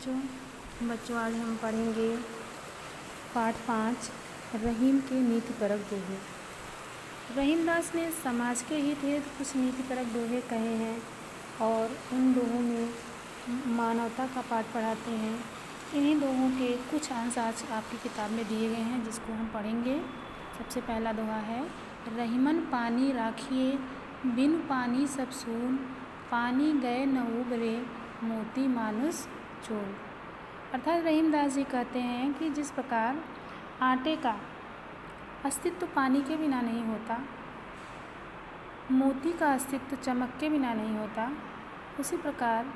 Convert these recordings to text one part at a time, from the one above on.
बच्चों आज हम पढ़ेंगे पाठ 5 रहीम के नीतिपरक दोहे। रहीमदास ने समाज के हित हेतु कुछ नीतिपरक दोहे कहे हैं और उन दोहों में मानवता का पाठ पढ़ाते हैं। इन्हीं दोहों के कुछ अंश आज आपकी किताब में दिए गए हैं जिसको हम पढ़ेंगे। सबसे पहला दोहा है, रहीमन पानी राखिए बिन पानी सब सून, पानी गए न उबरे मोती मानुष चोल। अर्थात रहीमदास जी कहते हैं कि जिस प्रकार आटे का अस्तित्व पानी के बिना नहीं होता, मोती का अस्तित्व चमक के बिना नहीं होता, उसी प्रकार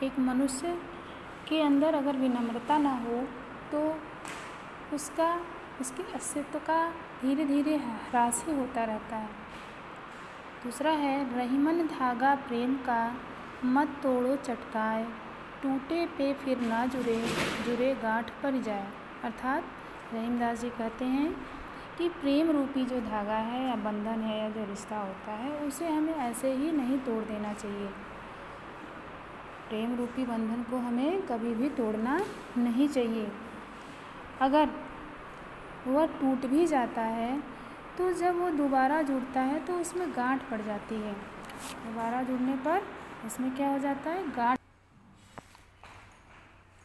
एक मनुष्य के अंदर अगर विनम्रता ना हो तो उसके अस्तित्व का धीरे धीरे ह्रास ही होता रहता है। दूसरा है, रहीमन धागा प्रेम का मत तोड़ो चटकाए, टूटे पे फिर ना जुड़े गांठ पर जाए। अर्थात रहीमदास जी कहते हैं कि प्रेम रूपी जो धागा है या बंधन है या जो रिश्ता होता है उसे हमें ऐसे ही नहीं तोड़ देना चाहिए। प्रेम रूपी बंधन को हमें कभी भी तोड़ना नहीं चाहिए। अगर वह टूट भी जाता है तो जब वो दोबारा जुड़ता है तो उसमें गांठ पड़ जाती है। दोबारा जुड़ने पर उसमें क्या हो जाता है, गांठ।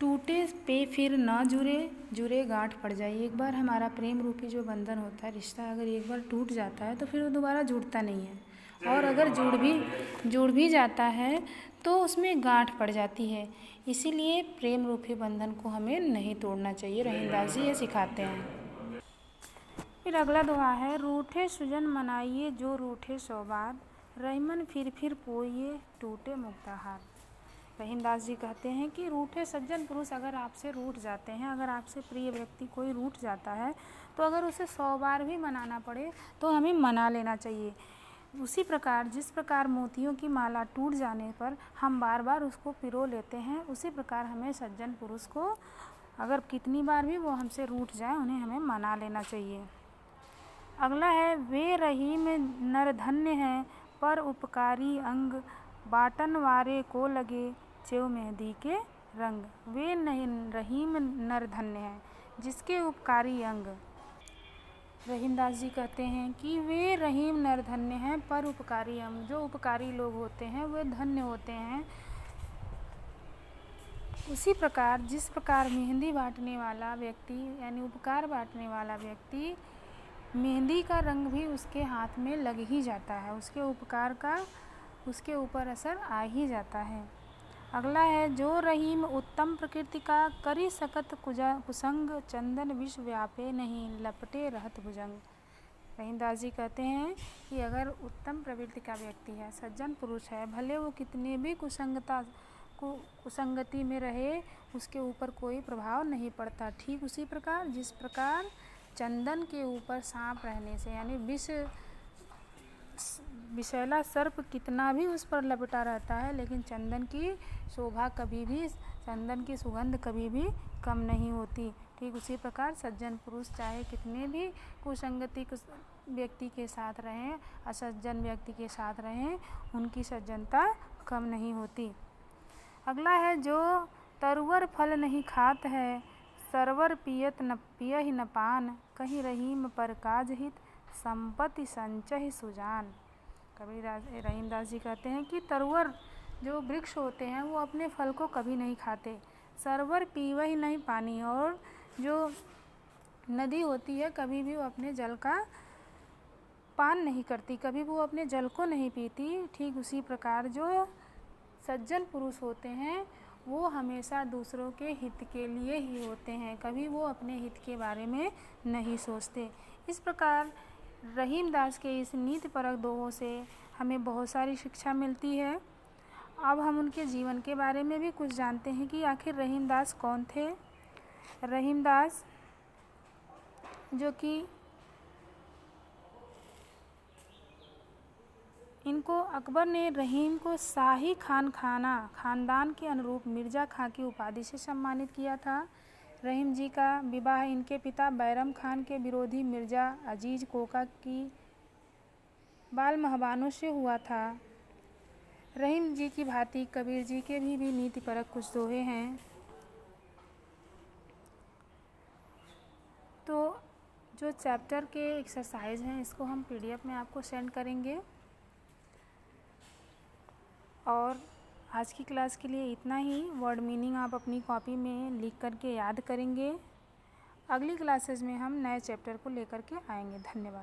टूटे पे फिर ना जुड़े गांठ पड़ जाए। एक बार हमारा प्रेम रूपी जो बंधन होता है, रिश्ता अगर एक बार टूट जाता है तो फिर वो दोबारा जुड़ता नहीं है, और अगर जुड़ भी जाता है तो उसमें गांठ पड़ जाती है। इसीलिए प्रेम रूपी बंधन को हमें नहीं तोड़ना चाहिए। रहीमदास जी ये सिखाते हैं। फिर अगला दोहा है, रूठे सुजन मनाइए जो रूठे सौ बार, रहीमन फिर पोइए टूटे मुक्ताहार। रहीमदास जी कहते हैं कि रूठे सज्जन पुरुष अगर आपसे रूठ जाते हैं, अगर आपसे प्रिय व्यक्ति कोई रूठ जाता है तो अगर उसे 100 बार भी मनाना पड़े तो हमें मना लेना चाहिए। उसी प्रकार जिस प्रकार मोतियों की माला टूट जाने पर हम बार बार उसको पिरो लेते हैं, उसी प्रकार हमें सज्जन पुरुष को अगर कितनी बार भी वो हमसे रूठ जाए उन्हें हमें मना लेना चाहिए। अगला है, वे रहीम नर धन्य हैं पर उपकारी अंग, बाटन वारे को लगे चेव मेहंदी के रंग। वे रहीम नर धन्य हैं जिसके उपकारी अंग। रहीमदास जी कहते हैं कि वे रहीम नर धन्य हैं पर उपकारी अंग, जो उपकारी लोग होते हैं वे धन्य होते हैं। उसी प्रकार जिस प्रकार मेहंदी बांटने वाला व्यक्ति यानी उपकार बांटने वाला व्यक्ति, मेहंदी का रंग भी उसके हाथ में लग ही जाता है, उसके उपकार का उसके ऊपर असर आ ही जाता है। अगला है, जो रहीम उत्तम प्रकृति का करी सकत कुसंग, चंदन विष व्यापे नहीं लपटे रहत भुजंग। रहीमदास जी कहते हैं कि अगर उत्तम प्रवृत्ति का व्यक्ति है, सज्जन पुरुष है, भले वो कितने भी कुसंगति में रहे उसके ऊपर कोई प्रभाव नहीं पड़ता। ठीक उसी प्रकार जिस प्रकार चंदन के ऊपर सांप रहने से यानी विषैला सर्प कितना भी उस पर लपटा रहता है लेकिन चंदन की शोभा कभी भी, चंदन की सुगंध कभी भी कम नहीं होती। ठीक उसी प्रकार सज्जन पुरुष चाहे कितने भी कुसंगति व्यक्ति के साथ रहें, असज्जन व्यक्ति के साथ रहें, उनकी सज्जनता कम नहीं होती। अगला है, जो तरुवर फल नहीं खात है, सरवर पियहि न पान, कहीं रहीम पर काज हित, संपत्ति संचय सुजान। कभी रहीमदास जी कहते हैं कि तरुवर जो वृक्ष होते हैं वो अपने फल को कभी नहीं खाते, सरवर पीवहि नहीं पानी, और जो नदी होती है कभी भी वो अपने जल का पान नहीं करती, कभी वो अपने जल को नहीं पीती। ठीक उसी प्रकार जो सज्जन पुरुष होते हैं वो हमेशा दूसरों के हित के लिए ही होते हैं, कभी वो अपने हित के बारे में नहीं सोचते। इस प्रकार रहीमदास के इस नीतिपरक दोहों से हमें बहुत सारी शिक्षा मिलती है। अब हम उनके जीवन के बारे में भी कुछ जानते हैं कि आखिर रहीमदास कौन थे। रहीमदास जो कि इनको अकबर ने रहीम को शाही खानदान के अनुरूप मिर्ज़ा खां की उपाधि से सम्मानित किया था। रहीम जी का विवाह इनके पिता बैरम खान के विरोधी मिर्ज़ा अजीज़ कोका की बाल महबानों से हुआ था। रहीम जी की भांति कबीर जी के भी नीति परक कुछ दोहे हैं। तो जो चैप्टर के एक्सरसाइज हैं इसको हम PDF में आपको सेंड करेंगे। और आज की क्लास के लिए इतना ही। वर्ड मीनिंग आप अपनी कॉपी में लिख करके याद करेंगे। अगली क्लासेस में हम नए चैप्टर को लेकर के आएंगे। धन्यवाद।